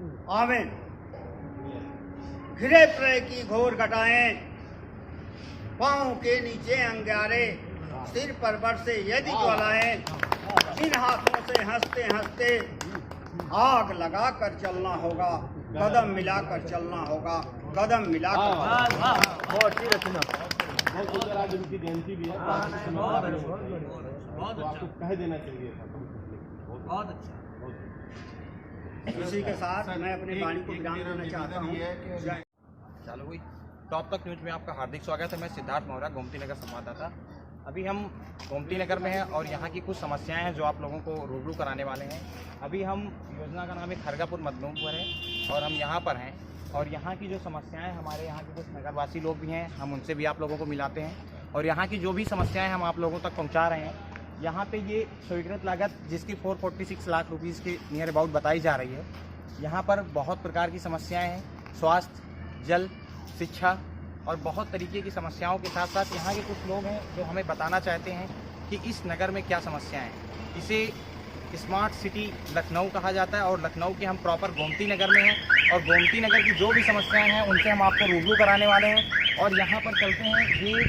आमीन। घिरे प्रय की घोर घटाएं, पाँव के नीचे अंगारे, सिर पर बरसे यदि ज्वालाएं, इन हाथों से हंसते हंसते आग लगा कर चलना होगा, कदम मिलाकर चलना होगा, कदम मिलाकर। बहुत अच्छी रचना, बहुत सुंदर। आज उनकी जयंती भी है, बहुत आपको कह देना चाहिए। बहुत अच्छा। इसी के साथ मैं अपनी वाणी को विराम देना चाहता हूँ। चालू हुई। टॉप तक न्यूज में आपका हार्दिक स्वागत है। मैं सिद्धार्थ मौर्य, गोमती नगर संवाददाता। अभी हम गोमती नगर में हैं और यहाँ की कुछ समस्याएं हैं जो आप लोगों को रूबरू कराने वाले हैं। अभी हम योजना का नाम है खरगापुर मदलूमपुर है और हम यहाँ पर हैं और यहाँ की जो समस्याएं, हमारे यहाँ के कुछ नगरवासी लोग भी हैं, हम उनसे भी आप लोगों को मिलाते हैं और यहाँ की जो भी समस्याएं हम आप लोगों तक पहुँचा रहे हैं। यहाँ पे ये स्वीकृत लागत जिसकी 446 लाख रुपीज़ के नियर अबाउट बताई जा रही है। यहाँ पर बहुत प्रकार की समस्याएं हैं, स्वास्थ्य, जल, शिक्षा और बहुत तरीके की समस्याओं के साथ साथ यहाँ के कुछ लोग हैं जो हमें बताना चाहते हैं कि इस नगर में क्या समस्याएं हैं। इसे स्मार्ट सिटी लखनऊ कहा जाता है और लखनऊ के हम प्रॉपर गोमती नगर में हैं और गोमती नगर की जो भी समस्याएं हैं उनसे हम आपको रूबरू कराने वाले हैं। और यहाँ पर चलते हैं, ये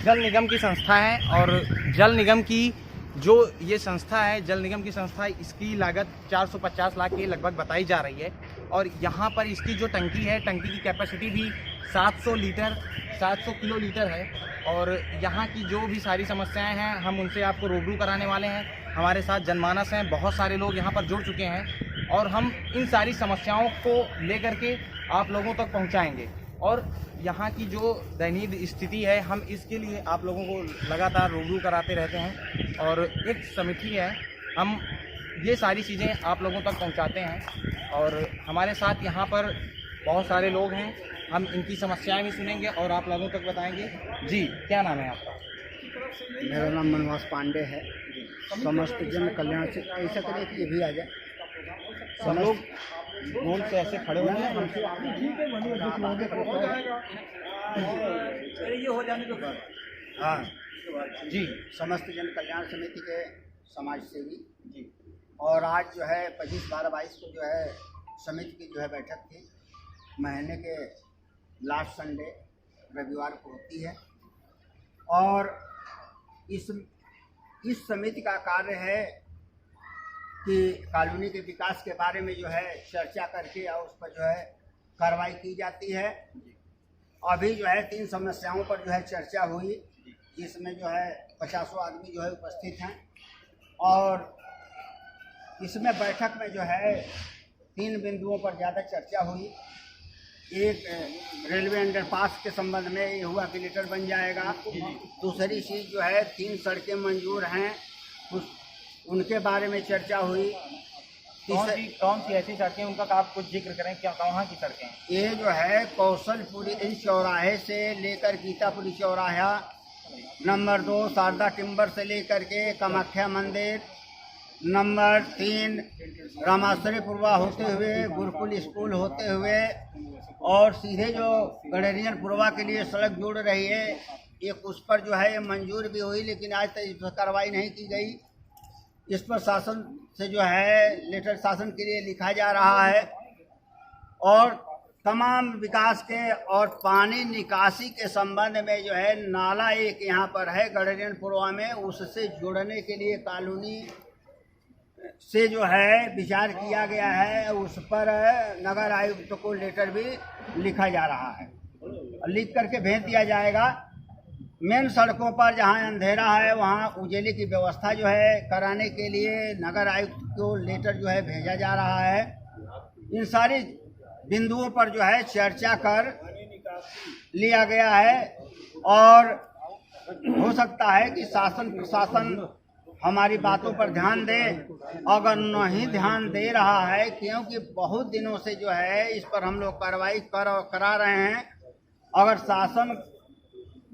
जल निगम की संस्था है और जल निगम की जो ये संस्था है, जल निगम की संस्था, इसकी लागत 450 लाख के लगभग बताई जा रही है और यहाँ पर इसकी जो टंकी है, टंकी की कैपेसिटी भी 700 किलोलीटर है और यहाँ की जो भी सारी समस्याएं हैं हम उनसे आपको रूबरू कराने वाले हैं। हमारे साथ जनमानस हैं, बहुत सारे लोग यहाँ पर जुड़ चुके हैं और हम इन सारी समस्याओं को लेकर के आप लोगों तक पहुँचाएँगे। और यहाँ की जो दयनीय स्थिति है, हम इसके लिए आप लोगों को लगातार रूबरू कराते रहते हैं और एक समिति है, हम ये सारी चीज़ें आप लोगों तक पहुँचाते हैं। और हमारे साथ यहाँ पर बहुत सारे लोग हैं, हम इनकी समस्याएं भी सुनेंगे और आप लोगों तक बताएंगे। जी, क्या नाम है आपका? मेरा नाम मनवास पांडे है। समस्त जन कल्याण से ऐसा करें कि ये भी आ जाए। सब लोग गोल से ऐसे खड़े हो जाए। हाँ जी, समस्त जन कल्याण समिति के समाज सेवी जी। और आज जो है 25/12/22 को जो है समिति की जो है बैठक थी। महीने के लास्ट संडे रविवार को होती है और इस समिति का कार्य है कि कॉलोनी के विकास के बारे में जो है चर्चा करके और उस पर जो है कार्रवाई की जाती है। अभी जो है 3 समस्याओं पर जो है चर्चा हुई, जिसमें जो है 50 आदमी जो है उपस्थित हैं और इसमें बैठक में जो है 3 बिंदुओं पर ज़्यादा चर्चा हुई। एक, रेलवे अंडरपास के संबंध में ये हुआ कि लीटर बन जाएगा। दूसरी चीज़ जो है 3 सड़कें मंजूर हैं, उनके बारे में चर्चा हुई। कौन सी ऐसी सड़कें, उनका आप कुछ जिक्र करें, क्या कहाँ की सड़कें? ये जो है कौशलपुरी चौराहे से लेकर गीतापुरी चौराहा, नंबर 2 शारदा टिम्बर से लेकर के कामाख्या मंदिर, नंबर 3 रामाश्रयपुरवा होते हुए गुरुकुल स्कूल होते हुए और सीधे जो गडरियनपुरवा के लिए सड़क जुड़ रही है, एक उस पर जो है मंजूर भी हुई, लेकिन आज तक इस पर कार्रवाई नहीं की गई। इस पर शासन से जो है लेटर शासन के लिए लिखा जा रहा है और तमाम विकास के और पानी निकासी के संबंध में जो है नाला एक यहाँ पर है गडरियनपुरवा में, उससे जुड़ने के लिए कॉलोनी से जो है विचार किया गया है। उस पर नगर आयुक्त को लेटर भी लिखा जा रहा है, लिख करके भेज दिया जाएगा। मेन सड़कों पर जहां अंधेरा है वहां उजाले की व्यवस्था जो है कराने के लिए नगर आयुक्त को लेटर जो है भेजा जा रहा है। इन सारी बिंदुओं पर जो है चर्चा कर लिया गया है और हो सकता है कि शासन प्रशासन हमारी बातों पर ध्यान दे। अगर नहीं ध्यान दे रहा है, क्योंकि बहुत दिनों से जो है इस पर हम लोग कार्रवाई करा रहे हैं, अगर शासन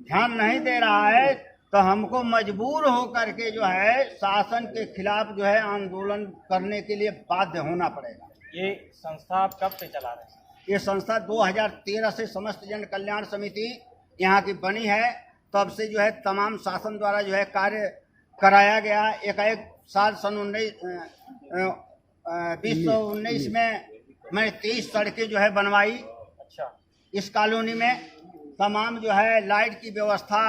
ध्यान नहीं दे रहा है तो हमको मजबूर हो करके जो है शासन के खिलाफ जो है आंदोलन करने के लिए बाध्य होना पड़ेगा। ये संस्था आप कब से चला रहे हैं? ये संस्था 2013 से समस्त जन कल्याण समिति यहाँ की बनी है, तब से जो है तमाम शासन द्वारा जो है कार्य कराया गया। एक साल सन 2019 में मैंने 30 सड़कें जो है बनवाई। अच्छा। इस कॉलोनी में तमाम जो है लाइट की व्यवस्था,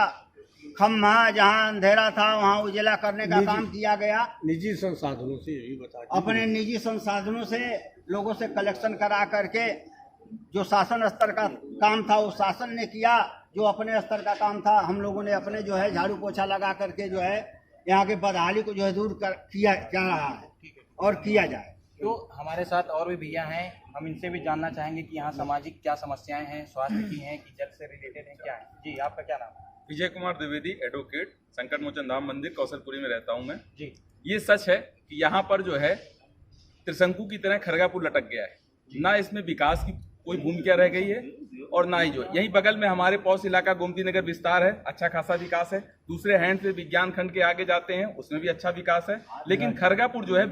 खम्भा जहाँ अंधेरा था वहाँ उजाला करने का काम किया गया। निजी संसाधनों से यही बता अपने निजी संसाधनों से लोगों से कलेक्शन करा करके जो शासन स्तर का काम था वो शासन ने किया, जो अपने स्तर का काम था हम लोगों ने अपने जो है झाड़ू पोछा लगा करके जो है यहाँ के बदहाली को जो है दूर किया जा रहा है और किया जाए। तो हमारे साथ और भी भैया हैं, हम इनसे भी जानना चाहेंगे कि यहाँ सामाजिक क्या समस्याएं हैं, स्वास्थ्य की हैं कि जल से रिलेटेड हैं, क्या है। जी, आपका क्या नाम है? विजय कुमार द्विवेदी, एडवोकेट, संकट मोचन धाम मंदिर कौशलपुरी में रहता हूं मैं। जी। ये सच है कि यहाँ पर जो है त्रिशंकु की तरह खरगापुर लटक गया है, ना इसमें विकास की कोई भूमिका रह गई है और ना ही जो यहीं बगल में हमारे पौष इलाका गोमती नगर विस्तार है, अच्छा खासा विकास है। दूसरे हैंड से विज्ञान खंड के आगे जाते हैं, उसमें भी अच्छा विकास है, लेकिन खरगापुर जो है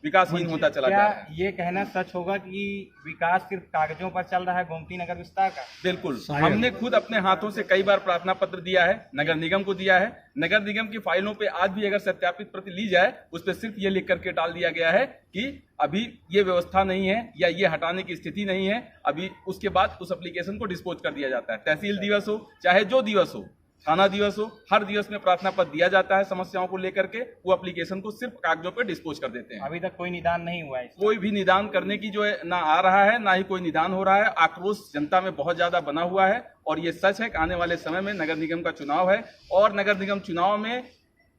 विकासहीन होता चला जा रहा है। ये कहना सच होगा कि विकास सिर्फ कागजों पर चल रहा है गोमती नगर विस्तार का? बिल्कुल, हमने खुद अपने हाथों से कई बार प्रार्थना पत्र दिया है, नगर निगम को दिया है। नगर निगम की फाइलों पे आज भी अगर सत्यापित प्रति ली जाए, उस पर सिर्फ ये लिख करके डाल दिया गया है कि अभी ये व्यवस्था नहीं है या ये हटाने की स्थिति नहीं है। अभी उसके बाद उस एप्लीकेशन को डिस्पोज कर दिया जाता है। तहसील दिवस हो चाहे जो दिवस हो, थाना दिवस हो, हर दिवस में प्रार्थना पत्र दिया जाता है समस्याओं को लेकर के, वो एप्लीकेशन को सिर्फ कागजों पर डिस्पोज कर देते हैं। अभी तक कोई निदान नहीं हुआ है? कोई भी निदान करने की जो है ना आ रहा है, ना ही कोई निदान हो रहा है। आक्रोश जनता में बहुत ज्यादा बना हुआ है और ये सच है कि आने वाले समय में नगर निगम का चुनाव है और नगर निगम चुनाव में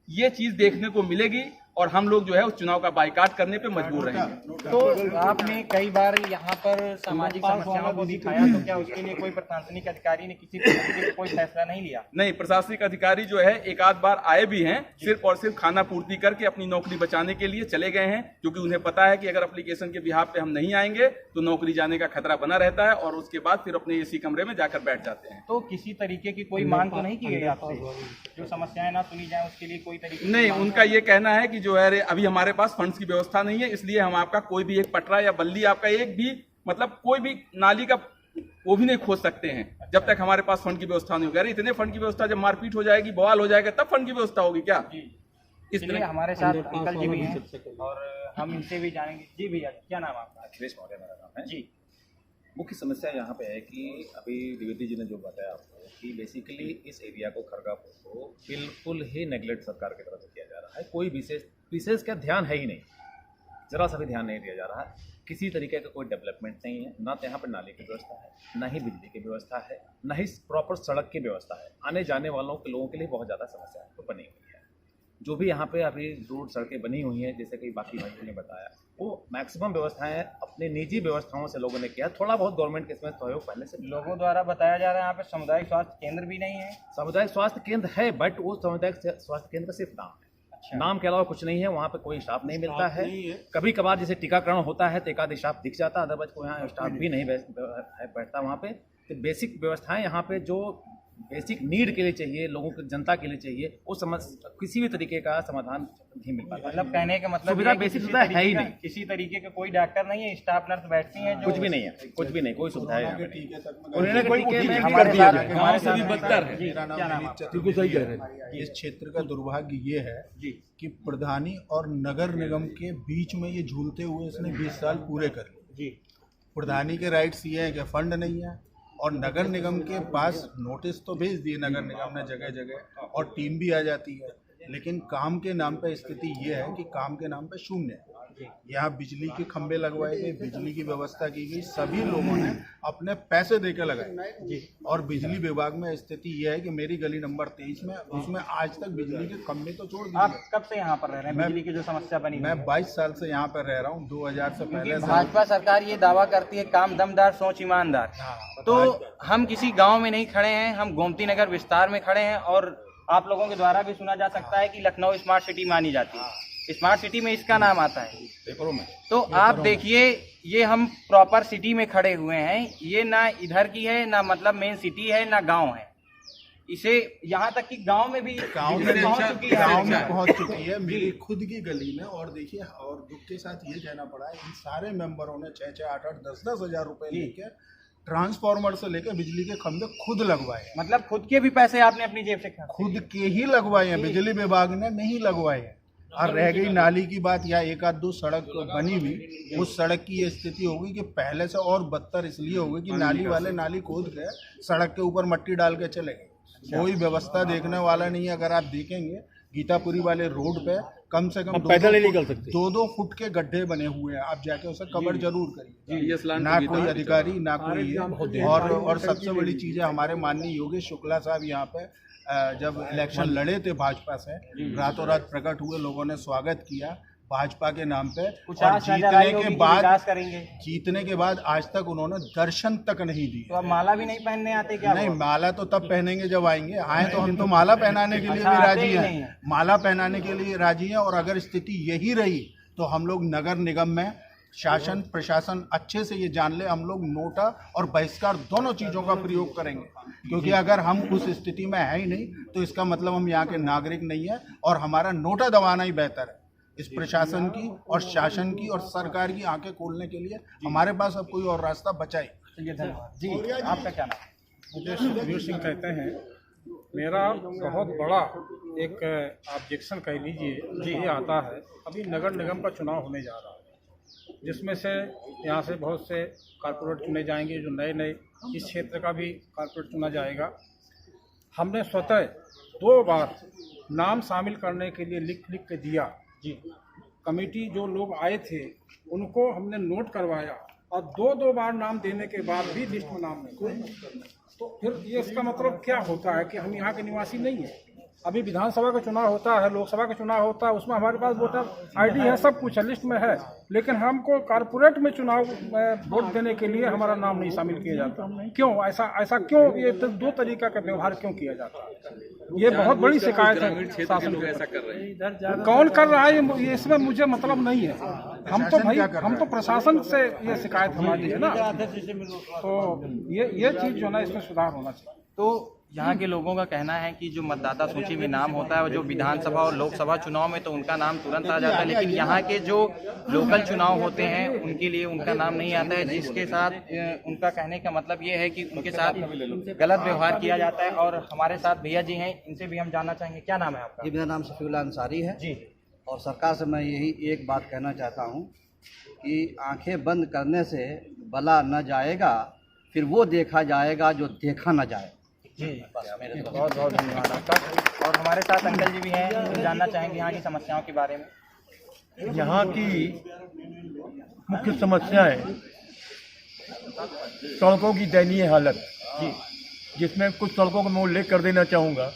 ये चीज देखने को मिलेगी और हम लोग जो है उस चुनाव का बाइकाट करने पे मजबूर रहेंगे। तो आपने कई बार यहाँ पर सामाजिक समस्याओं को दिखाया, तो क्या उसके लिए कोई प्रशासनिक अधिकारी ने किसी तरीके से कोई फैसला नहीं लिया? नहीं, प्रशासनिक अधिकारी जो है एक आध बार आए भी हैं, सिर्फ और सिर्फ खाना पूर्ति करके अपनी नौकरी बचाने के लिए चले गए हैं, क्योंकि उन्हें पता है कि अगर एप्लीकेशन के बिहाफ पे हम नहीं आएंगे तो नौकरी जाने का खतरा बना रहता है और उसके बाद फिर अपने एसी कमरे में जाकर बैठ जाते हैं। तो किसी तरीके की कोई मांग तो नहीं की गई आपसे, जो समस्याएं ना सुनी जाए उसके लिए कोई तरीके? नहीं, उनका ये कहना है कि जो है अभी हमारे पास फंड्स की व्यवस्था नहीं है, इसलिए हम आपका कोई भी एक पटरा या बल्ली, आपका एक भी मतलब कोई भी नाली का वो भी नहीं खोद सकते हैं जब तक हमारे पास फंड की व्यवस्था नहीं होगी। अरे इतने फंड की व्यवस्था, जब मारपीट हो जाएगी, बवाल हो जाएगा, तब फंड की व्यवस्था होगी क्या? इस तरह हमारे साथ अंकल जी भी हैं और हम इनसे भी जानेंगे। जी भैया, क्या नाम है आपका? अखिलेश मौर्य मेरा नाम है जी। मुख्य समस्या यहाँ पे है कि अभी द्विवेदी जी ने जो बताया आपको कि बेसिकली इस एरिया को, खरगापुर को बिल्कुल ही नेगलेक्ट सरकार की तरफ से किया जा रहा है। कोई विशेष का ध्यान है ही नहीं, जरा सा भी ध्यान नहीं दिया जा रहा है। किसी तरीके का कोई डेवलपमेंट नहीं है, ना तो यहाँ पर नाली की व्यवस्था है, ना ही बिजली की व्यवस्था है, ना ही प्रॉपर सड़क की व्यवस्था है। आने जाने वालों के लोगों के लिए बहुत ज़्यादा समस्या तो बनी हुई है। जो भी यहाँ पे अभी रोड सड़कें बनी हुई हैं, जैसे कि बाकी भाइयों ने बताया, वो मैक्सिमम व्यवस्थाएं अपने निजी व्यवस्थाओं से लोगों ने किया। थोड़ा बहुत गवर्नमेंट के इसमें सहयोग पहले से लोगों द्वारा बताया जा रहा है यहाँ पे सामुदायिक स्वास्थ्य केंद्र भी नहीं है। सामुदायिक स्वास्थ्य केंद्र है, बट वो सामुदायिक स्वास्थ्य केंद्र का सिर्फ नाम है। अच्छा। नाम के अलावा कुछ नहीं है। वहाँ पे कोई स्टाफ नहीं मिलता है। कभी कभार जैसे टीकाकरण होता है तो एक आध स्टाफ दिख जाता है, अदरवाइज कोई यहाँ स्टाफ भी नहीं बैठता वहाँ पे। तो बेसिक व्यवस्थाएं यहाँ पे जो बेसिक नीड के लिए चाहिए, लोगों की जनता के लिए चाहिए, वो किसी भी तरीके का समाधान नहीं मिल पाता। मतलब कहने का मतलब सुविधा बेसिक सुविधा है ही नहीं। किसी तरीके का कोई डॉक्टर नहीं है, स्टाफ नर्स बैठती हैं, कुछ भी नहीं है, कुछ भी नहीं, कोई सुविधा है हमारे बिल्कुल सही कह रहे हैं। इस क्षेत्र का दुर्भाग्य ये है कि प्रधानी और नगर निगम के बीच में ये झूलते हुए इसने 20 साल पूरे कर लिए। प्रधानी के राइट्स ये हैं कि फंड नहीं है और नगर निगम के पास नोटिस तो भेज दिए नगर निगम ने जगह जगह और टीम भी आ जाती है, लेकिन काम के नाम पे स्थिति ये है कि काम के नाम पे शून्य है। यहाँ बिजली के खंभे लगवाए गए, बिजली की व्यवस्था की गई, सभी लोगों ने अपने पैसे देकर लगाए और बिजली विभाग में स्थिति ये है कि मेरी गली नंबर 23 में उसमें आज तक बिजली के खंभे तो छोड़ दिए। आप कब से यहाँ पर रह रहे हैं? बिजली की जो समस्या बनी, मैं 22 साल से यहाँ पर रह रहा हूँ, 2000 से पहले। भाजपा सरकार ये दावा करती है काम दमदार सोच ईमानदार, तो हम किसी गाँव में नहीं खड़े हैं, हम गोमती नगर विस्तार में खड़े हैं और आप लोगों के द्वारा भी सुना जा सकता है कि लखनऊ स्मार्ट सिटी मानी जाती है। स्मार्ट सिटी में इसका नाम आता है पेपरों में। तो आप देखिए, ये हम प्रॉपर सिटी में खड़े हुए हैं, ये ना इधर की है, ना मतलब मेन सिटी है, ना गांव है। इसे यहाँ तक कि गांव में भी गांव में पहुंच चुकी है, मेरी खुद की गली में। और देखिए, और दुख के साथ ये कहना पड़ा है, इन सारे मेंबरों ने 6-6, 8-8, 10-10 हज़ार रुपए लेके ट्रांसफार्मर से लेकर बिजली के खंभे खुद लगवाए। मतलब खुद के भी पैसे आपने अपनी जेब से खुद के ही लगवाए हैं, बिजली विभाग ने नहीं लगवाए हैं। और रह गई नाली की बात, या एक आध दो सड़क बनी हुई, उस सड़क की ये स्थिति होगी कि पहले से और बदतर इसलिए होगी कि नाली वाले नाली खोद के सड़क के ऊपर मट्टी डाल के चले गए। कोई व्यवस्था देखने वाला नहीं है। अगर आप देखेंगे गीतापुरी वाले रोड पे कम से कम पैदल नहीं निकल सकते, 2-2 फुट के गड्ढे बने हुए हैं। आप जाके उसे कवर जरूर करिए। ना कोई अधिकारी ना कोई है। और सबसे बड़ी चीज़ है, हमारे माननीय योगेश शुक्ला साहब यहाँ पे जब इलेक्शन लड़े थे भाजपा से, रातों रात प्रकट हुए, लोगों ने स्वागत किया भाजपा के नाम पे। और जीतने के बाद आज तक उन्होंने दर्शन तक नहीं दिए। तो अब माला भी नहीं पहनने आते क्या? नहीं, माला तो तब पहनेंगे जब आएंगे। आए तो हम तो माला पहनाने के लिए भी राजी हैं, माला पहनाने के लिए राजी हैं। और अगर स्थिति यही रही तो हम लोग नगर निगम में शासन प्रशासन अच्छे से ये जान ले, हम लोग नोटा और बहिष्कार दोनों चीज़ों का प्रयोग करेंगे। क्योंकि अगर हम उस स्थिति में है ही नहीं तो इसका मतलब हम यहाँ के नागरिक नहीं है, और हमारा नोटा दबाना ही बेहतर है। इस प्रशासन की और शासन की और सरकार की आंखें खोलने के लिए हमारे पास अब कोई और रास्ता बचा ही। जी, आपका क्या नाम? मुझे सुखबीर सिंह कहते हैं। मेरा बहुत बड़ा एक ऑब्जेक्शन कह लीजिए ये आता है। अभी नगर निगम का चुनाव होने जा रहा है, जिसमें से यहाँ से बहुत से कारपोरेट चुने जाएंगे, जो नए नए इस क्षेत्र का भी कारपोरेट चुना जाएगा। हमने स्वतः 2 बार नाम शामिल करने के लिए लिख के दिया जी। कमेटी जो लोग आए थे उनको हमने नोट करवाया, और 2 बार नाम देने के बाद भी लिस्ट में नाम नहीं। तो फिर ये इसका मतलब क्या होता है कि हम यहाँ के निवासी नहीं हैं। अभी विधानसभा का चुनाव होता है, लोकसभा का चुनाव होता है, उसमें हमारे पास वोटर आईडी है, सब कुछ है, लिस्ट में है। लेकिन हमको कारपोरेट में चुनाव में वोट देने के लिए हमारा नाम नहीं शामिल किया जाता। क्यों ऐसा क्यों? ये 2 तरीका का व्यवहार क्यों किया जाता है? ये बहुत बड़ी शिकायत है शासन को। ऐसा कर रहे हैं, कौन कर रहा है ये इसमें मुझे मतलब नहीं है। हम तो प्रशासन से ये शिकायत हमारी है ना। तो ये चीज़ जो है ना, इसमें सुधार होना चाहिए। तो यहाँ के लोगों का कहना है कि जो मतदाता सूची में नाम होता है, जो विधानसभा और लोकसभा चुनाव में तो उनका नाम तुरंत आ जाता है, लेकिन यहाँ के जो लोकल चुनाव होते हैं उनके लिए उनका नाम नहीं आता है, जिसके साथ उनका कहने का मतलब ये है कि उनके साथ गलत व्यवहार किया जाता है। और हमारे साथ भैया जी हैं, इनसे भी हम जानना चाहेंगे। क्या नाम है आपका? जी, मेरा नाम शफीउल्लाह अंसारी है जी। और सरकार से मैं यही एक बात कहना चाहता हूँ कि आंखें बंद करने से भला न जाएगा, फिर वो देखा जाएगा जो देखा न जाए। जी, मेरे तो बहुत बहुत धन्यवाद आपका। और हमारे साथ अंकल जी भी हैं, हम जानना चाहेंगे यहाँ की समस्याओं के बारे में। यहाँ की मुख्य समस्याएं सड़कों की दयनीय हालत जी, जिसमें कुछ सड़कों को मैं उल्लेख कर देना चाहूँगा।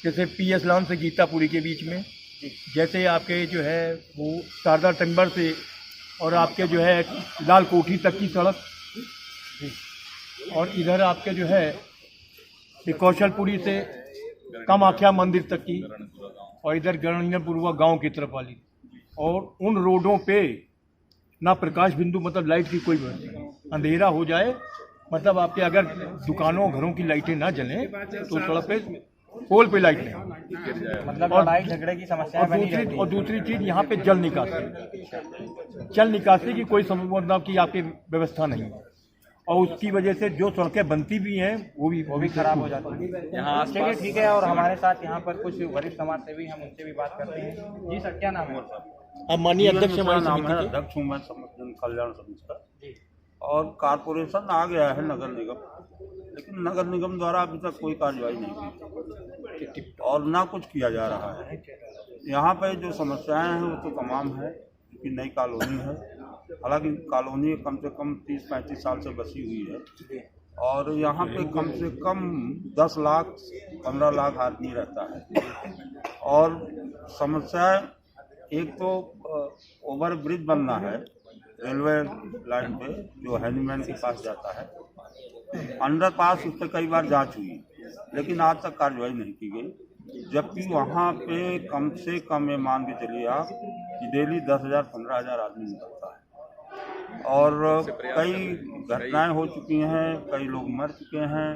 जैसे PS लॉन से गीतापुरी के बीच में, जैसे आपके जो है वो शारदा टिम्बर से और आपके जो है लाल कोठी तक की सड़क, और इधर आपके जो है कौशलपुरी से कामाख्या मंदिर तक की, और इधर गणंजनपुरवा गांव की तरफ वाली। और उन रोडों पे ना प्रकाश बिंदु, मतलब लाइट की कोई व्यवस्था नहीं। अंधेरा हो जाए, मतलब आपके अगर दुकानों घरों की लाइटें ना जलें तो सड़क पे पोल पे लाइट नहीं। मतलब लड़ाई झगड़े की समस्या बनी रहती है। और दूसरी चीज़ यहाँ पे जल निकासी की कोई मतलब की आपकी व्यवस्था नहीं है, और उसकी वजह से जो सड़कें बनती भी हैं वो भी खराब हो जाती है यहाँ। चलिए ठीक है। और हमारे साथ यहाँ पर कुछ वरिष्ठ समाज सेवी, हम उनसे भी बात करते हैं। जी सर, क्या नाम है? अब माननीय अध्यक्ष नाम है अध्यक्ष हूँ मैं जन कल्याण समिति का। और कारपोरेशन आ गया है नगर निगम, लेकिन नगर निगम द्वारा अभी तक कोई कार्रवाई नहीं की और ना कुछ किया जा रहा है। यहाँ पे जो समस्याएं हैं वो तो तमाम है, क्योंकि नई कॉलोनी है। हालांकि कॉलोनी कम से कम 30-35 साल से बसी हुई है, और यहाँ पे कम से कम 10 लाख 15 लाख आदमी रहता है। और समस्या एक तो ओवर ब्रिज बनना है रेलवे लाइन पे, जो हैंडीमैन के पास जाता है। अंडरपास उस पर कई बार जांच हुई, लेकिन आज तक कार्रवाई नहीं की गई। जबकि वहाँ पे कम से कम ये मान के चलिए आप कि डेली 10,000-15,000 आदमी निकलता है, और कई घटनाएं हो चुकी हैं, कई लोग मर चुके हैं,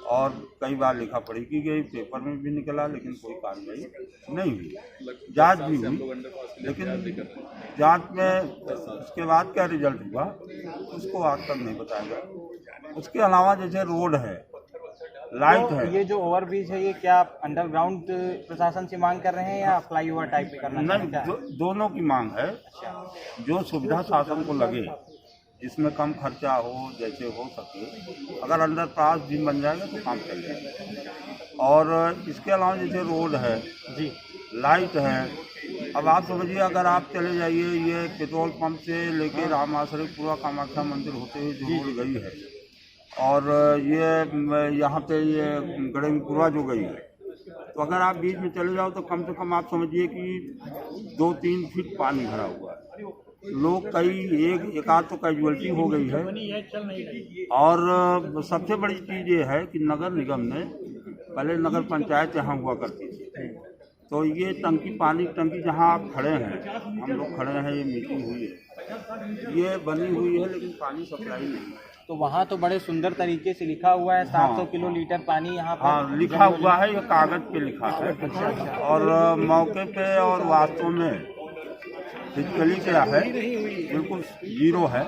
और कई बार लिखा पढ़ी की गई, पेपर में भी निकला, लेकिन कोई कार्रवाई नहीं हुई। जांच भी हुई, लेकिन जांच में उसके बाद क्या रिजल्ट हुआ उसको आज तक नहीं बताया गया। उसके अलावा जैसे रोड है, लाइट तो है। ये जो ओवरब्रिज है, ये क्या आप अंडरग्राउंड प्रशासन से मांग कर रहे हैं या फ्लाईओवर टाइप पे करना नहीं, चाहते हैं? दोनों की मांग है। जो सुविधा शासन को लगे, इसमें कम खर्चा हो, जैसे हो सके, अगर अंडर पास भी बन जाएगा तो काम चल जाएगा। और इसके अलावा जैसे रोड है जी, लाइट है। अब आप समझिए, अगर आप चले जाइए, ये पेट्रोल पंप से लेके राम आश्रय पूरा कामाख्या मंदिर होते हुए जो रोड गई है, और ये यहाँ पे ये गणेशपुरा जो गई है, तो अगर आप बीच में चले जाओ तो कम से कम आप समझिए कि 2-3 फीट पानी भरा हुआ है। लोग एक आध तो कैजुअलिटी हो गई है। और सबसे बड़ी चीज़ ये है कि नगर निगम ने, पहले नगर पंचायत यहाँ हुआ करती थी, तो ये टंकी, पानी की टंकी जहाँ आप खड़े हैं, हम लोग खड़े हैं, ये मीटिंग हुई है, ये बनी हुई है, लेकिन पानी सप्लाई नहीं है। तो वहाँ तो बड़े सुंदर तरीके से लिखा हुआ है 700 किलोलीटर पानी यहाँ पर। हाँ, लिखा हुआ है, ये कागज पे लिखा है। और मौके पे और वास्तव में फिजिकली क्या है, बिल्कुल जीरो है।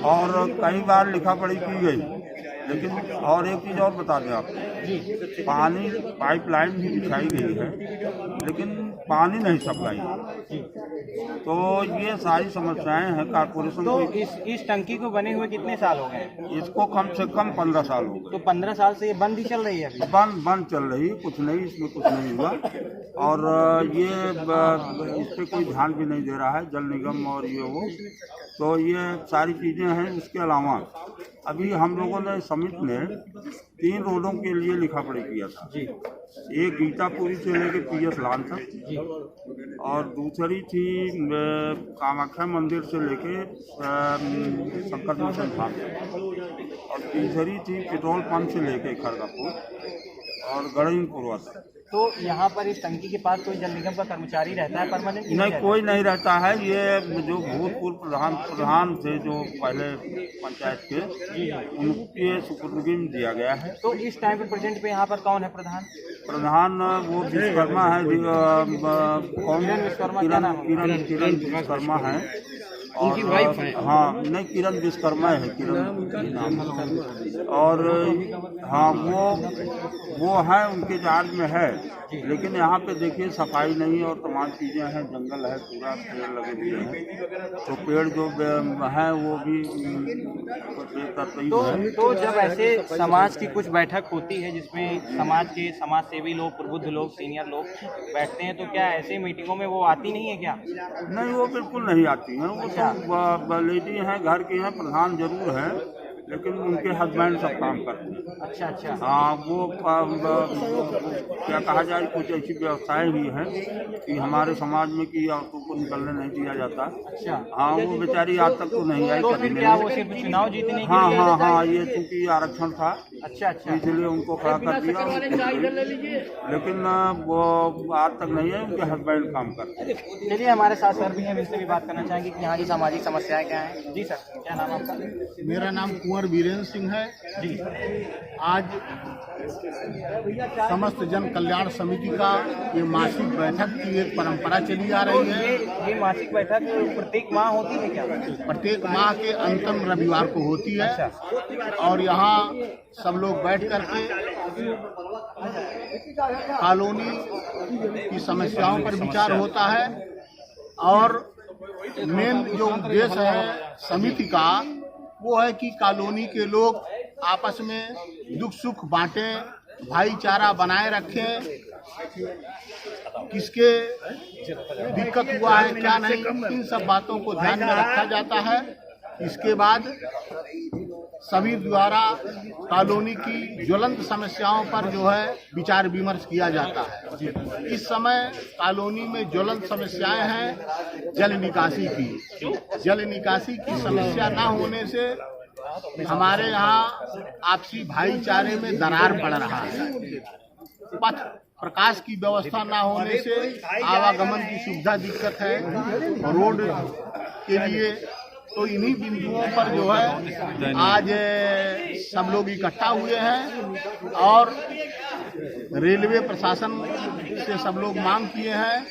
और कई बार लिखा पढ़ी की गई, लेकिन और एक चीज़ और बता दें आपको, पानी पाइपलाइन भी बिछाई गई है, लेकिन पानी नहीं सप्लाई। तो ये सारी समस्याएं हैं कारपोरेशन तो की। इस टंकी को बने हुए कितने साल हो गए? इसको कम से कम 15 साल हो गए। तो 15 साल से ये बंद ही चल रही है अभी? बंद चल रही, कुछ नहीं, इसमें कुछ नहीं हुआ। और ये इस पर कोई ध्यान भी नहीं दे रहा है जल निगम और ये वो। तो ये सारी चीज़ें हैं। उसके अलावा अभी हम लोगों ने समिति ने 3 रोडों के लिए लिखा पढ़ी किया था जी। एक गीतापुरी से लेकर PS लान तक, और दूसरी थी कामाख्या मंदिर से लेके शंकर मिशन धाम तक, और तीसरी थी पेट्रोल पंप से लेके खड़गापुर और गणेशपुरा तक। तो यहाँ पर इस टंकी के पास कोई जल निगम का कर्मचारी रहता है परमानेंट? नहीं, कोई नहीं रहता है। ये जो भूतपूर्व प्रधान थे, जो पहले पंचायत के, उनके सुपुर्दगी में दिया गया है। तो इस टाइम पे प्रेजेंट पे यहाँ पर कौन है प्रधान? प्रधान वो विश्वकर्मा है, किरण विश्वकर्मा है। उनकी वाइफ है? हाँ, नहीं, किरण विश्वकर्मा है, किरण नाम। और हाँ, वो है, उनके चार्ज में है। लेकिन यहाँ पे देखिए सफाई नहीं और तमाम चीज़ें हैं, जंगल है, पूरा पेड़ लगे हुए हैं। तो पेड़ जो है वो भी तो जब ऐसे समाज की कुछ बैठक होती है जिसमें समाज सेवी लोग, प्रबुद्ध लोग, सीनियर लोग बैठते हैं, तो क्या ऐसे मीटिंगों में वो आती नहीं है क्या? नहीं, वो बिल्कुल नहीं आती हैं। वो तो लेडी हैं, घर की हैं, प्रधान जरूर है, लेकिन उनके हस्बैंड सब काम करते हैं। अच्छा। हाँ, वो क्या कहा जाए, कुछ ऐसी व्यवस्थाएं भी हैं कि हमारे समाज में कि औरतों को निकलने नहीं दिया जाता। अच्छा। हाँ, वो बेचारी आज तक तो नहीं आई। तो फिर क्या वो सिर्फ चुनाव जीतने के लिए? हाँ, ये चूँकि आरक्षण था, अच्छा, इसलिए उनको खड़ा कर दिया। लेकिन वो आज तक नहीं है, उनके हस्बैंड काम करते हैं। चलिए, हमारे साथ सर भी हैं, इनसे भी बात करना चाहेंगे कि यहाँ की सामाजिक समस्याएं क्या हैं। जी सर, क्या नाम आपका? मेरा नाम कुंवर वीरेंद्र सिंह है जी। आज समस्त जन कल्याण समिति का ये मासिक बैठक की एक परंपरा चली आ रही है। ये मासिक बैठक प्रत्येक माह होती है क्या? प्रत्येक माह के अंतिम रविवार को होती है। और यहाँ सब लोग बैठ करके कॉलोनी की समस्याओं पर विचार होता है। और मेन जो उद्देश्य है समिति का, वो है कि कॉलोनी के लोग आपस में दुख सुख बांटें, भाईचारा बनाए रखें, किसके दिक्कत हुआ है क्या नहीं, इन सब बातों को ध्यान में रखा जाता है। इसके बाद सभी द्वारा कॉलोनी की ज्वलंत समस्याओं पर जो है विचार विमर्श किया जाता है। इस समय कॉलोनी में ज्वलंत समस्याएं हैं जल निकासी की। जल निकासी की समस्या न होने से हमारे यहाँ आपसी भाईचारे में दरार पड़ रहा है। पथ प्रकाश की व्यवस्था न होने से आवागमन की सुविधा दिक्कत है, रोड के लिए। तो इन्हीं बिंदुओं पर जो है आज सब लोग इकट्ठा हुए हैं और रेलवे प्रशासन से सब लोग मांग किए हैं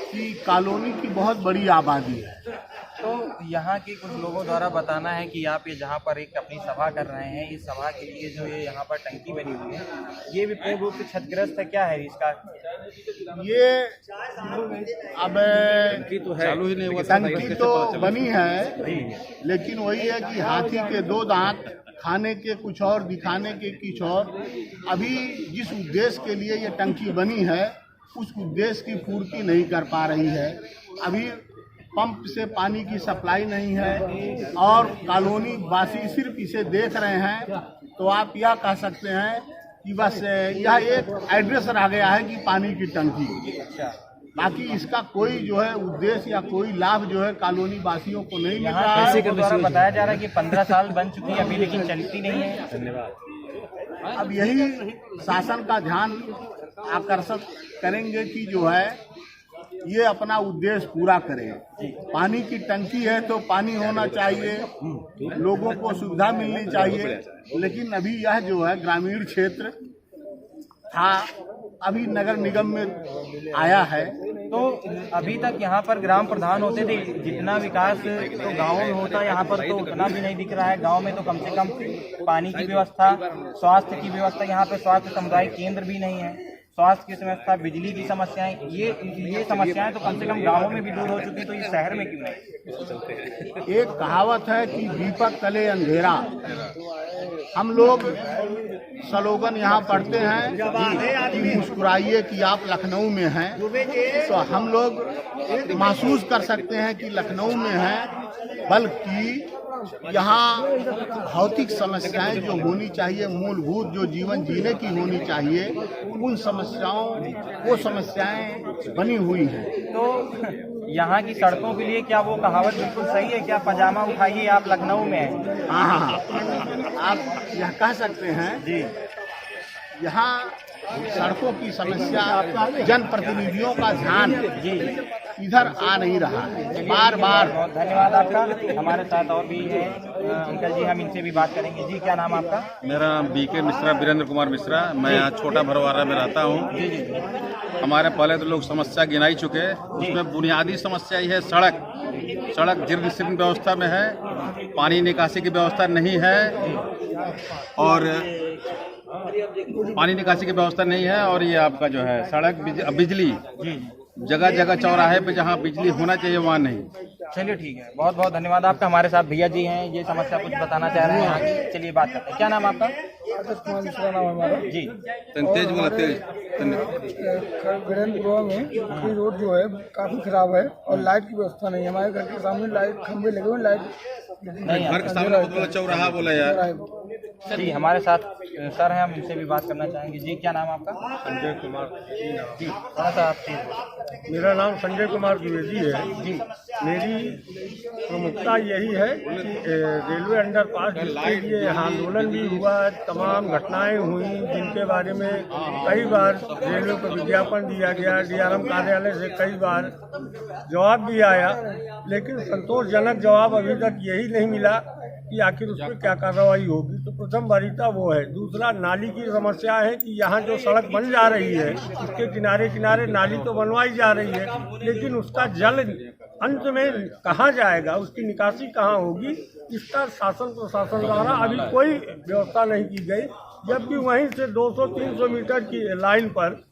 कि कॉलोनी की बहुत बड़ी आबादी है। तो यहाँ के कुछ लोगों द्वारा बताना है कि आप ये जहाँ पर एक अपनी सभा कर रहे हैं, इस सभा के लिए जो ये यहाँ पर टंकी बनी हुई है, ये भी पूर्ण रूप से क्षतिग्रस्त है। क्या है इसका? ये अब टंकी तो बनी है, लेकिन वही है कि हाथी के दो दांत, खाने के कुछ और, दिखाने के कुछ और। अभी जिस उद्देश्य के लिए ये टंकी बनी है उस उद्देश्य की पूर्ति नहीं कर पा रही है। अभी पंप से पानी की सप्लाई नहीं है और कॉलोनी वासी सिर्फ इसे देख रहे हैं, तो आप यह कह सकते हैं कि बस यह एक एड्रेस रह गया है कि पानी की टंकी। बाकी इसका कोई जो है उद्देश्य या कोई लाभ जो है कॉलोनी वासियों को नहीं मिल रहा है। द्वारा बताया जा रहा है कि 15 साल बन चुकी है अभी, लेकिन चलती नहीं है। धन्यवाद। अब यही शासन का ध्यान आकर्षित करेंगे कि जो है ये अपना उद्देश्य पूरा करें। पानी की टंकी है तो पानी होना चाहिए, लोगों को सुविधा मिलनी चाहिए, लेकिन अभी यह जो है ग्रामीण क्षेत्र था, अभी नगर निगम में आया है। तो अभी तक यहाँ पर ग्राम प्रधान होते थे, जितना विकास तो गाँव में होता है यहाँ पर तो उतना भी नहीं दिख रहा है। गाँव में तो कम से कम पानी की व्यवस्था, स्वास्थ्य की व्यवस्था, यहाँ पे स्वास्थ्य सामुदायिक केंद्र भी नहीं है, स्वास्थ्य की समस्या, बिजली की समस्याएं, ये समस्याएं तो कम से कम गाँवों में भी दूर हो चुकी, तो ये शहर में क्यों नहीं? एक कहावत है कि दीपक तले अंधेरा। हम लोग स्लोगन यहाँ पढ़ते हैं कि मुस्कुराइए कि आप लखनऊ में हैं, तो हम लोग महसूस कर सकते हैं कि लखनऊ में हैं, बल्कि यहाँ भौतिक समस्याएं जो होनी चाहिए, मूलभूत जो जीवन जीने की होनी चाहिए, उन वो समस्याएं बनी हुई हैं। तो यहाँ की सड़कों के लिए क्या वो कहावत बिल्कुल सही है? क्या पजामा उठाइए आप लखनऊ में हैं? हाँ, आप यह कह सकते हैं जी। यहाँ सड़कों की समस्या, जनप्रतिनिधियों का ध्यान इधर आ नहीं रहा है, बार बार। बहुत धन्यवाद आपका। हमारे साथ और भी है अंकल जी, हम इनसे भी बात करेंगे। जी, क्या नाम आपका? मेरा बीके मिश्रा, वीरेंद्र कुमार मिश्रा। मैं यहाँ छोटा भरवारा में रहता हूँ। हमारे पहले तो लोग समस्या गिनाई चुके, उसमें बुनियादी समस्या ही है सड़क जीर्ण शीर्ण व्यवस्था में है, पानी निकासी की व्यवस्था नहीं है, और पानी निकासी की व्यवस्था नहीं है, और ये आपका जो है सड़क, बिजली जगह जगह चौराहे पे जहाँ बिजली होना चाहिए वहाँ नहीं। चलिए ठीक है, बहुत बहुत धन्यवाद आपका। हमारे साथ भैया जी हैं, ये समस्या कुछ बताना चाह रहे हैं यहाँ की। चलिए बात करते हैं। क्या नाम आपका? दूसरा नाम हमारा जी। तेज बोला, तेज। वीरेंद्र गोवा में ये रोड जो है काफी खराब है और लाइट की व्यवस्था नहीं है। हमारे घर के सामने लाइट खंभे लगे हुए, लाइट घर के सामने चौराहा बोला यार। जी, हमारे साथ सर हैं, हम इनसे भी बात करना चाहेंगे। जी, क्या नाम आपका? संजय कुमार जी, थोड़ा सा आप तेज। मेरा नाम संजय कुमार द्विवेदी है जी। मेरी प्रमुखता यही है कि रेलवे अंडरपास जिसके लिए यहाँ आंदोलन भी हुआ, तमाम घटनाएं हुई, जिनके बारे में कई बार रेलवे को विज्ञापन दिया गया, डीआरएम कार्यालय से कई बार जवाब भी आया, लेकिन संतोषजनक जवाब अभी तक यही नहीं मिला कि आखिर उस पर क्या कार्रवाई होगी। तो प्रथम वरीयता वो है। दूसरा, नाली की समस्या है कि यहाँ जो सड़क बन जा रही है उसके किनारे किनारे नाली तो बनवाई जा रही है, लेकिन उसका जल अंत में कहाँ जाएगा, उसकी निकासी कहाँ होगी, इसका शासन प्रशासन द्वारा अभी कोई व्यवस्था नहीं की गई। जबकि वहीं से 200-300 मीटर की लाइन पर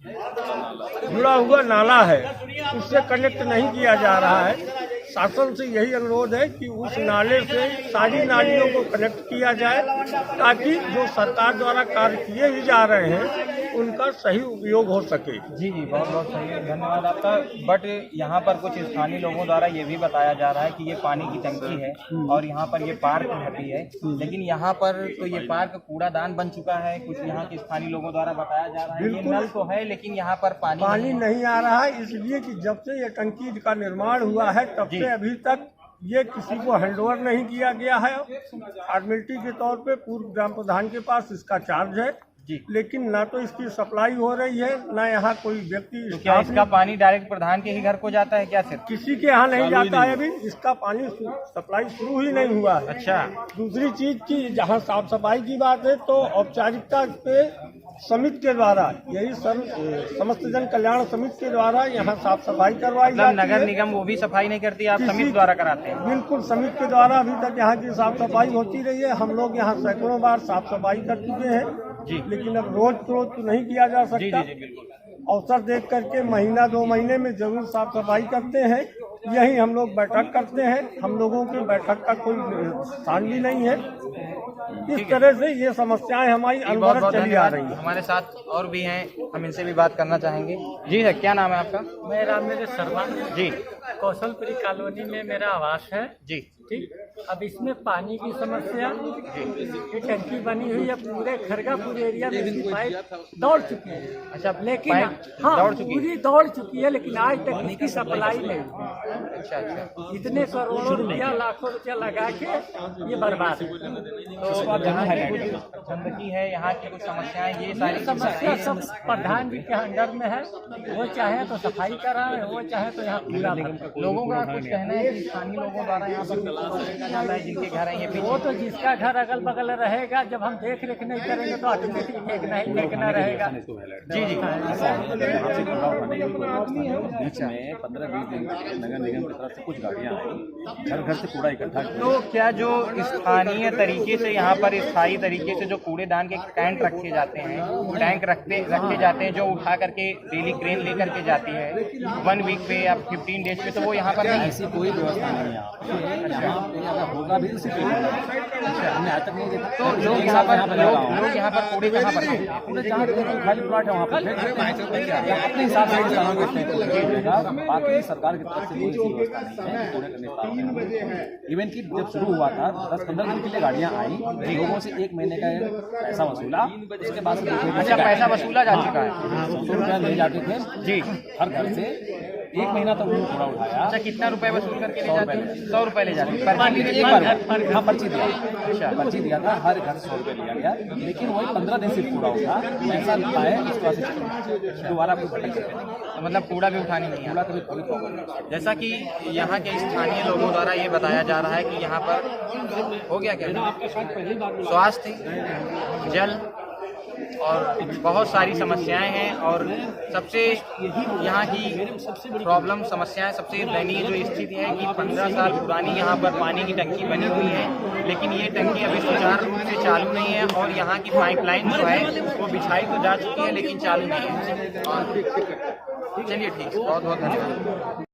जुड़ा हुआ नाला है, उससे कनेक्ट नहीं किया जा रहा है। शासन से यही अनुरोध है कि उस नाले से सारी नालियों को कनेक्ट किया जाए, ताकि जो सरकार द्वारा कार्य किए ही जा रहे हैं उनका सही उपयोग हो सके। जी जी, बहुत बहुत सही है, धन्यवाद आपका। बट यहाँ पर कुछ स्थानीय लोगों द्वारा ये भी बताया जा रहा है कि ये पानी की टंकी है और यहाँ पर ये पार्क भी है, लेकिन यहाँ पर तो ये पार्क कूड़ादान बन चुका है। कुछ यहाँ के स्थानीय लोगों द्वारा बताया जा रहा है ये नल तो है, लेकिन यहाँ पर पानी नहीं आ रहा है, इसलिए कि जब से ये टंकी का निर्माण हुआ है तब से अभी तक ये किसी को हैंडओवर नहीं किया गया है। फॉर्मेलिटी के तौर पे पूर्व ग्राम प्रधान के पास इसका चार्ज है जी, लेकिन ना तो इसकी सप्लाई हो रही है, ना यहाँ कोई व्यक्ति। तो क्या इसका पानी डायरेक्ट प्रधान के ही घर को जाता है क्या? सिर्फ किसी के यहाँ नहीं जाता है, अभी इसका पानी सप्लाई शुरू ही नहीं हुआ है। अच्छा, दूसरी चीज की जहाँ साफ सफाई की बात है तो औपचारिकता पे समिति के द्वारा यही समस्त जन कल्याण समिति के द्वारा यहाँ साफ सफाई करवाई जाती है। नगर निगम वो भी सफाई नहीं करती, आप समिति द्वारा कराते हैं? बिल्कुल, समिति के द्वारा अभी तक यहाँ की साफ सफाई होती रही है। हम लोग यहाँ सैकड़ों बार साफ सफाई कर चुके हैं जी, लेकिन अब रोज तो नहीं किया जा सकता। जी बिल्कुल। अवसर देख करके महीना 2 महीने में जरूर साफ सफाई करते हैं। यही हम लोग बैठक करते हैं। हम लोगों की बैठक का कोई स्थान भी नहीं है। इस तरह से ये समस्याएं हमारी अनवरत चली आ रही है। हमारे साथ और भी हैं, हम इनसे भी बात करना चाहेंगे। जी सर, क्या नाम है आपका? मेरा मेरे शर्मा जी, कौशलपुरी कॉलोनी में मेरा आवास है जी। ठीक, अब इसमें पानी की समस्या, ये टंकी बनी हुई है पूरे खरगापुर एरिया में, इसकी पाइप दौड़ चुकी है। अच्छा, लेकिन पाइप हाँ दौड़ चुकी है? पूरी दौड़ चुकी है, लेकिन आज तक इसकी सप्लाई नहीं हुई। अच्छा अच्छा। इतने करोड़ों रुपया लाखों रुपया लगा के ये बर्बाद है। तो गंदगी है, यहाँ की कुछ समस्याएं, ये सारी समस्या सब प्रधान जी के अंडर में है। वो चाहे तो सफाई कराए, वो चाहे तो यहाँ कूड़ा भरे। लोगों का कुछ कहना है कि स्थानीय लोगों द्वारा यहाँ पर फेंका जाता है, जिनके घर है ये पीछे। वो तो जिसका घर अगल बगल रहेगा, जब हम देख रेख नहीं करेंगे तो ऑटोमेटिक फेंकना ही फेंकना रहेगा। जी जी। बीच में 15-20 दिन नगर निगम की तरफ से कुछ गाड़ियाँ आई, घर घर से कूड़ा इकट्ठा किया। तो क्या जो स्थानीय तरीके से यहाँ पर स्थायी तरीके से जो कूड़ेदान के कैंट रखे जाते हैं, टैंक रखे जाते हैं, जो उठा करके डेली क्रेन लेकर के जाती है 1 वीक पे या 15 डेज पे, तो वो यहाँ पर नहीं? ऐसी कोई व्यवस्था नहीं है यहाँ पे, अगर होगा भी उसी हमने आज तक नहीं देखा। तो लोग यहाँ पर कूड़े कहाँ पर फेंकते हैं? पूरे जहाँ खाली प्लॉट है वहाँ पर अपने हिसाब से बाकी सरकार की तरफ से कोई ऐसी व्यवस्था नहीं है कूड़े करने। इवन की जब शुरू हुआ था 10-15 दिन के लिए गाड़ियाँ आई, लोगों से 1 महीने का पैसा वसूला, उसके बाद से अच्छा, पैसा वसूला जा चुका है? 100 रुपया ले जाते थे जी, हर घर से। 1 महीना तक उन्होंने कूड़ा उठाया। अच्छा, कितना रुपए वसूल करके ले जाते हैं? 100 रुपए ले जाते हैं एक बार हाँ पर्ची दिया। अच्छा, पर्ची दिया था, हर घर 100 रुपये लिया गया, लेकिन वही 15 दिन से कूड़ा उठा, ऐसा लिखा है उसके बाद दोबारा कोई भटक सकते नहीं। मतलब कूड़ा भी उठाने नहीं कूड़ा आता? कभी कोई प्रॉब्लम नहीं। जैसा कि यहाँ के स्थानीय लोगों द्वारा ये बताया जा रहा है कि यहाँ पर हो गया क्या, स्वास्थ्य, जल और बहुत सारी समस्याएं हैं। और सबसे यहाँ की प्रॉब्लम समस्याएं, सबसे दयनीय जो स्थिति है कि 15 साल पुरानी यहाँ पर पानी की टंकी बनी हुई है, लेकिन ये टंकी अभी सुचारू रूप से चालू नहीं है। और यहाँ की पाइपलाइन जो है वो बिछाई तो जा चुकी है, लेकिन चालू नहीं है। चलिए ठीक है, बहुत बहुत धन्यवाद।